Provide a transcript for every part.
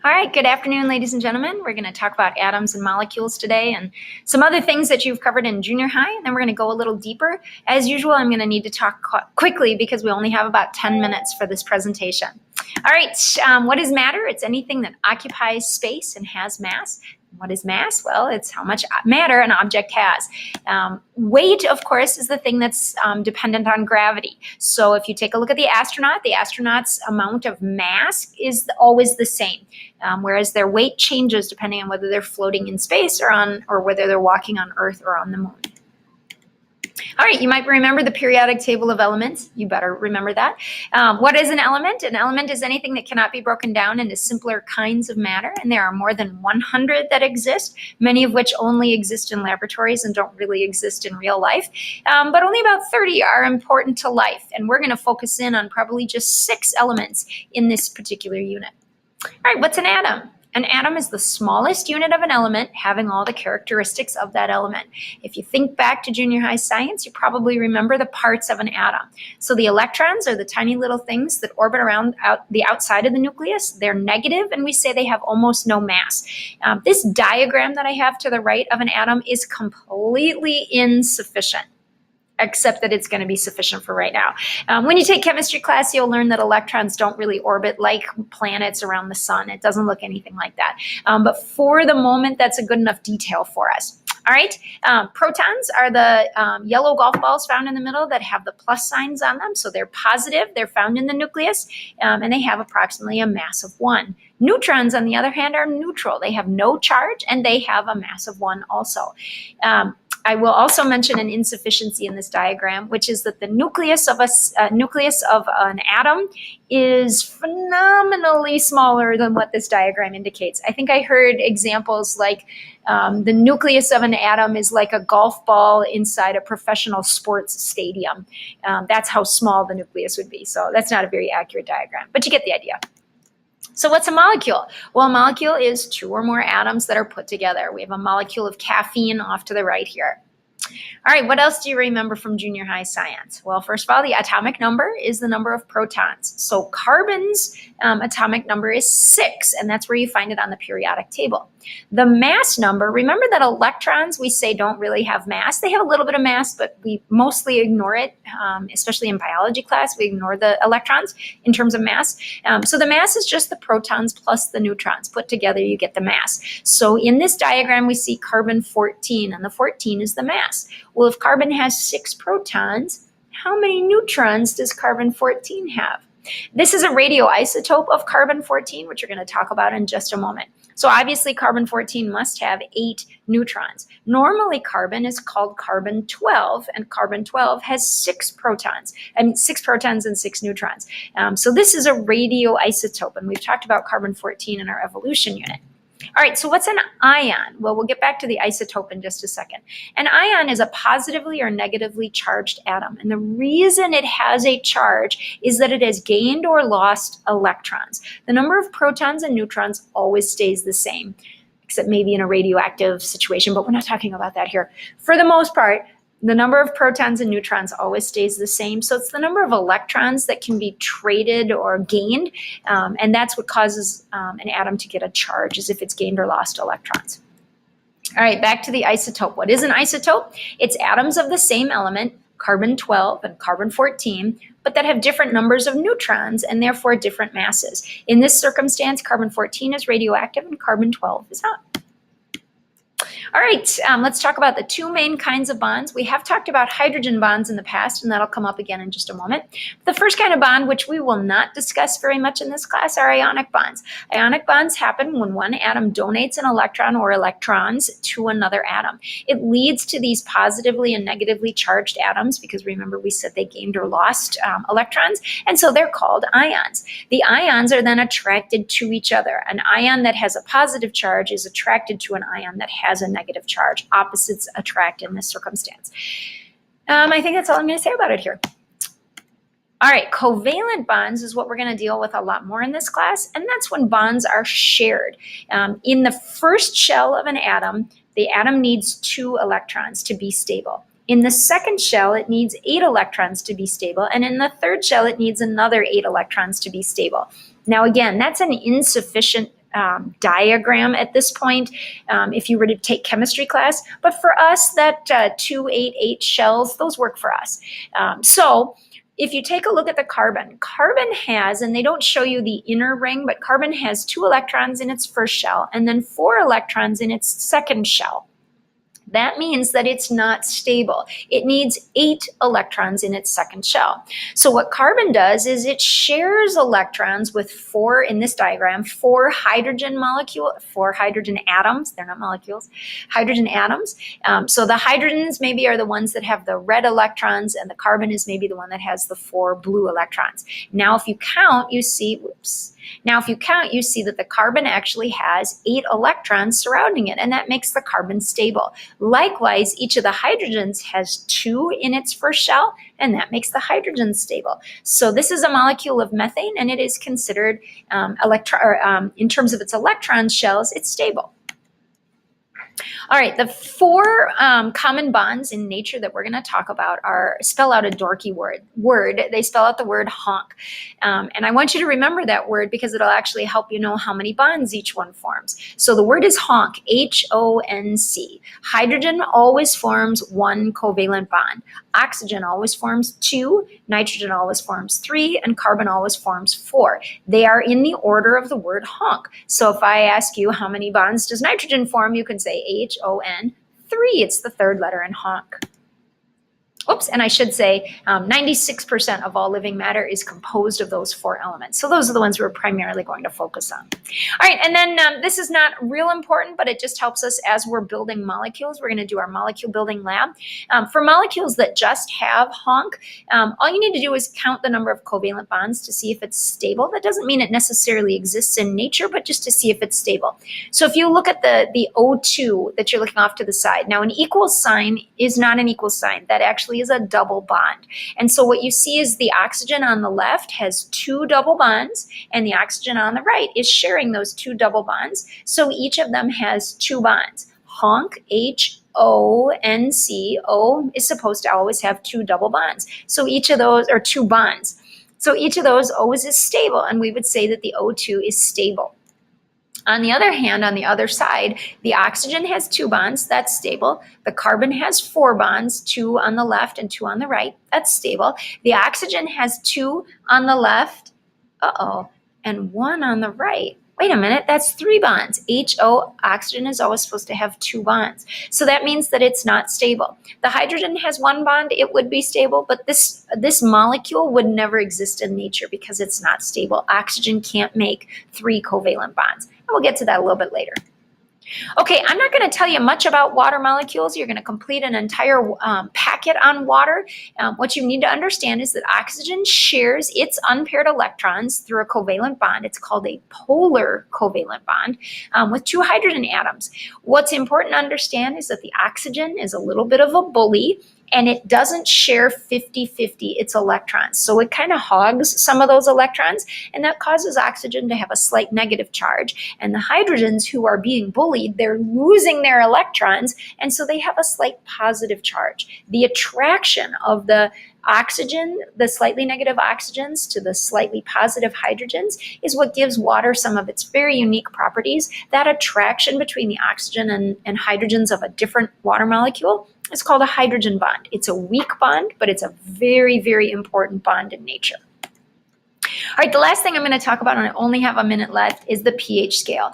All right, good afternoon, ladies and gentlemen. We're going to talk about atoms and molecules today and some other things that you've covered in junior high, and then we're going to go a little deeper. As usual, I'm going to need to talk quickly because we only have about 10 minutes for this presentation. All right, what is matter? It's anything that occupies space and has mass. What is mass? Well, it's how much matter an object has. Weight, of course, is the thing that's dependent on gravity. So if you take a look at the astronaut's amount of mass is always the same, whereas their weight changes depending on whether they're floating in space or whether they're walking on Earth or on the moon. All right, you might remember the periodic table of elements. You better remember that. What is an element? An element is anything that cannot be broken down into simpler kinds of matter, and there are more than 100 that exist, many of which only exist in laboratories and don't really exist in real life. But only about 30 are important to life, and we're going to focus in on probably just 6 elements in this particular unit. All right, what's an atom? An atom is the smallest unit of an element having all the characteristics of that element. If you think back to junior high science, you probably remember the parts of an atom. So the electrons are the tiny little things that orbit around the outside of the nucleus. They're negative, and we say they have almost no mass. This diagram that I have to the right of an atom is completely insufficient, except that it's going to be sufficient for right now. When you take chemistry class, you'll learn that electrons don't really orbit like planets around the sun. It doesn't look anything like that. But for the moment, that's a good enough detail for us. All right, protons are the yellow golf balls found in the middle that have the plus signs on them. So they're positive, they're found in the nucleus, and they have approximately a mass of 1. Neutrons, on the other hand, are neutral. They have no charge, and they have a mass of 1 also. I will also mention an insufficiency in this diagram, which is that the nucleus of an atom is phenomenally smaller than what this diagram indicates. I think I heard examples like the nucleus of an atom is like a golf ball inside a professional sports stadium. That's how small the nucleus would be. So that's not a very accurate diagram, but you get the idea. So what's a molecule? Well, a molecule is 2 or more atoms that are put together. We have a molecule of caffeine off to the right here. All right, what else do you remember from junior high science? Well, first of all, the atomic number is the number of protons. So carbon's atomic number is 6, and that's where you find it on the periodic table. The mass number, remember that electrons, we say, don't really have mass. They have a little bit of mass, but we mostly ignore it, especially in biology class. We ignore the electrons in terms of mass. So the mass is just the protons plus the neutrons. Put together, you get the mass. So in this diagram, we see carbon 14, and the 14 is the mass. Well, if carbon has 6 protons, how many neutrons does carbon 14 have? This is a radioisotope of carbon 14, which we're going to talk about in just a moment. So obviously carbon 14 must have 8 neutrons. Normally carbon is called carbon 12, and carbon 12 has 6 protons. I mean 6 protons and 6 neutrons. So this is a radioisotope, and we've talked about carbon 14 in our evolution unit. All right, so what's an ion? Well, we'll get back to the isotope in just a second. An ion is a positively or negatively charged atom. And the reason it has a charge is that it has gained or lost electrons. The number of protons and neutrons always stays the same, except maybe in a radioactive situation, but we're not talking about that here. For the most part, the number of protons and neutrons always stays the same. So it's the number of electrons that can be traded or gained. And that's what causes an atom to get a charge, is if it's gained or lost electrons. All right, back to the isotope. What is an isotope? It's atoms of the same element, carbon 12 and carbon 14, but that have different numbers of neutrons and therefore different masses. In this circumstance, carbon 14 is radioactive and carbon 12 is not. All right, let's talk about the 2 main kinds of bonds. We have talked about hydrogen bonds in the past, and that'll come up again in just a moment. The first kind of bond, which we will not discuss very much in this class, are ionic bonds. Ionic bonds happen when one atom donates an electron or electrons to another atom. It leads to these positively and negatively charged atoms, because remember we said they gained or lost electrons, and so they're called ions. The ions are then attracted to each other. An ion that has a positive charge is attracted to an ion that has a negative charge. Opposites attract in this circumstance. I think that's all I'm going to say about it here. All right, covalent bonds is what we're going to deal with a lot more in this class, and that's when bonds are shared. In the first shell of an atom, the atom needs 2 electrons to be stable. In the second shell, it needs 8 electrons to be stable, and in the third shell, it needs another 8 electrons to be stable. Now again, that's an insufficient diagram at this point if you were to take chemistry class. But for us, that 288 shells, those work for us. So if you take a look at the carbon has, and they don't show you the inner ring, but carbon has 2 electrons in its first shell and then 4 electrons in its second shell. That means that it's not stable. It needs 8 electrons in its second shell. So what carbon does is it shares electrons with 4, in this diagram, 4 hydrogen atoms. They're not molecules, hydrogen atoms. So the hydrogens maybe are the ones that have the red electrons, and the carbon is maybe the one that has the 4 blue electrons. Now if you count, you see, that the carbon actually has 8 electrons surrounding it, and that makes the carbon stable. Likewise, each of the hydrogens has 2 in its first shell, and that makes the hydrogen stable. So this is a molecule of methane, and it is considered, in terms of its electron shells, it's stable. All right, the 4 common bonds in nature that we're going to talk about spell out a dorky word. They spell out the word honk. And I want you to remember that word because it'll actually help you know how many bonds each one forms. So the word is honk, H-O-N-C. Hydrogen always forms 1 covalent bond. Oxygen always forms 2, nitrogen always forms 3, and carbon always forms 4. They are in the order of the word honk. So if I ask you how many bonds does nitrogen form, you can say H-O-N, 3. It's the 3rd letter in honk. Oops, and I should say 96% of all living matter is composed of those 4 elements. So those are the ones we're primarily going to focus on. All right, and then this is not real important, but it just helps us as we're building molecules. We're going to do our molecule building lab. For molecules that just have honk, all you need to do is count the number of covalent bonds to see if it's stable. That doesn't mean it necessarily exists in nature, but just to see if it's stable. So if you look at the O2 that you're looking off to the side, now an equal sign is not an equal sign. That actually is a double bond. And so what you see is the oxygen on the left has 2 double bonds, and the oxygen on the right is sharing those 2 double bonds. So each of them has 2 bonds. Honk, H-O-N-C, O is supposed to always have 2 double bonds. So each of those are 2 bonds. So each of those O's is stable, and we would say that the O2 is stable. On the other hand, on the other side, the oxygen has 2 bonds, that's stable. The carbon has 4 bonds, 2 on the left and 2 on the right, that's stable. The oxygen has 2 on the left, and 1 on the right. Wait a minute, that's 3 bonds. HO, oxygen is always supposed to have 2 bonds. So that means that it's not stable. The hydrogen has 1 bond, it would be stable, but this molecule would never exist in nature because it's not stable. Oxygen can't make 3 covalent bonds. And we'll get to that a little bit later. Okay, I'm not going to tell you much about water molecules. You're going to complete an entire packet on water. What you need to understand is that oxygen shares its unpaired electrons through a covalent bond. It's called a polar covalent bond with 2 hydrogen atoms. What's important to understand is that the oxygen is a little bit of a bully, and it doesn't share 50-50 its electrons. So it kind of hogs some of those electrons, and that causes oxygen to have a slight negative charge. And the hydrogens who are being bullied, they're losing their electrons, and so they have a slight positive charge. The attraction of the oxygen, the slightly negative oxygens to the slightly positive hydrogens, is what gives water some of its very unique properties. That attraction between the oxygen and hydrogens of a different water molecule is called a hydrogen bond. It's a weak bond, but it's a very, very important bond in nature. All right, the last thing I'm going to talk about, and I only have a minute left, is the pH scale.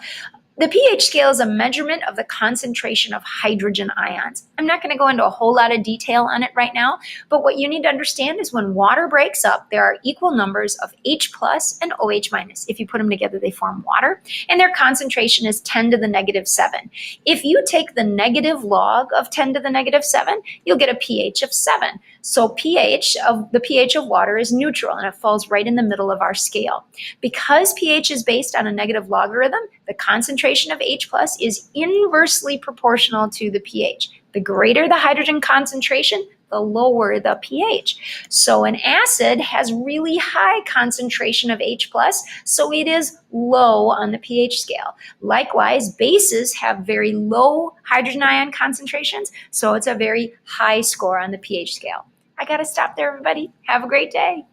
The pH scale is a measurement of the concentration of hydrogen ions. I'm not going to go into a whole lot of detail on it right now, but what you need to understand is when water breaks up, there are equal numbers of H plus and OH minus. If you put them together, they form water, and their concentration is 10 to the negative 7. If you take the negative log of 10 to the negative 7, you'll get a pH of 7. So the pH of water is neutral, and it falls right in the middle of our scale. Because pH is based on a negative logarithm, the concentration of H plus is inversely proportional to the pH. The greater the hydrogen concentration, the lower the pH. So an acid has really high concentration of H plus, so it is low on the pH scale. Likewise, bases have very low hydrogen ion concentrations, so it's a very high score on the pH scale. I gotta stop there, everybody. Have a great day.